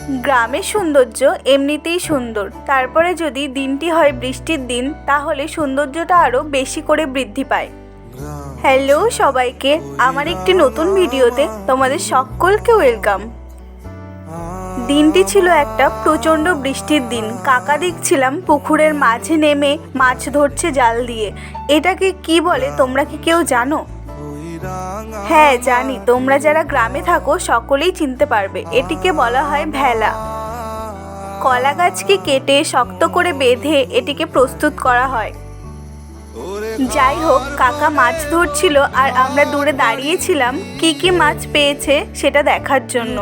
গ্রামের সৌন্দর্য এমনিতেই সুন্দর, তারপরে যদি দিনটি হয় বৃষ্টির দিন তাহলে সৌন্দর্যটা আরও বেশি করে বৃদ্ধি পায়। হ্যালো সবাইকে, আমার একটি নতুন ভিডিওতে তোমাদের সকলকে ওয়েলকাম। দিনটি ছিল একটা প্রচণ্ড বৃষ্টির দিন। কাকা দেখছিলাম পুকুরের মাঝে নেমে মাছ ধরছে জাল দিয়ে। এটাকে কি বলে তোমরা কি কেউ জানো? হ্যাঁ জানি, তোমরা যারা গ্রামে থাকো সকলেই চিনতে পারবে। এটিকে বলা হয় ভেলা। কলা গাছকে কেটে শক্ত করে বেঁধে এটিকে প্রস্তুত করা হয়। যাই হোক, কাকা মাছ ধরছিল আর আমরা দূরে দাঁড়িয়েছিলাম কি কি মাছ পেয়েছে সেটা দেখার জন্য।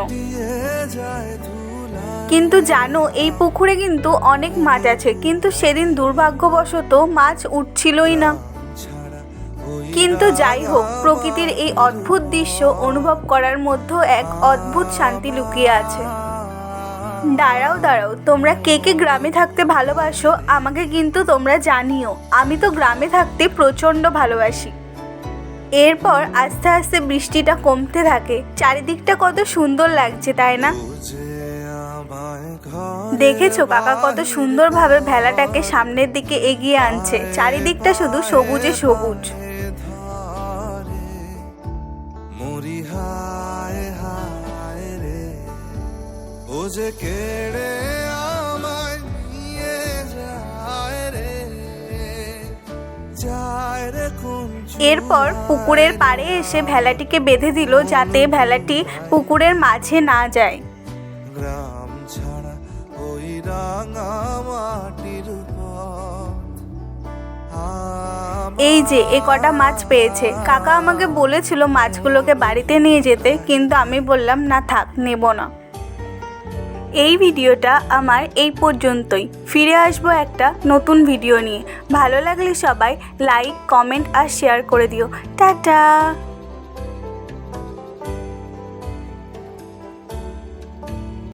কিন্তু জানো, এই পুকুরে কিন্তু অনেক মাছ আছে, কিন্তু সেদিন দুর্ভাগ্যবশত মাছ উঠছিলই না। কিন্তু যাই হোক, প্রকৃতির এই অদ্ভুত দৃশ্য অনুভব করার মধ্যেও এক অদ্ভুত শান্তি লুকিয়ে আছে। দাঁড়াও, তোমরা কে কে গ্রামে থাকতে ভালোবাসো আমাকে কিন্তু তোমরা জানিও। আমি তো গ্রামে থাকতে প্রচণ্ড ভালোবাসি। এরপর আস্তে আস্তে বৃষ্টিটা কমতে থাকে। চারিদিকটা কত সুন্দর লাগছে, তাই না? দেখেছো কাকা কত সুন্দরভাবে ভেলাটাকে সামনের দিকে এগিয়ে আনছে। চারিদিকটা শুধু সবুজে সবুজ। এরপর পুকুরের পাড়ে এসে ভেলাটিকে বেঁধে দিল যাতে ভেলাটি পুকুরের মাঝে না যায়। এই যে এ কটা মাছ পেয়েছে। কাকা আমাকে বলেছিল মাছগুলোকে বাড়িতে নিয়ে যেতে, কিন্তু আমি বললাম না থাক, নেব না। এই ভিডিওটা আমার এই পর্যন্তই। ফিরে আসবো একটা নতুন ভিডিও নিয়ে। ভালো লাগলে সবাই লাইক, কমেন্ট আর শেয়ার করে দিও। টাটা।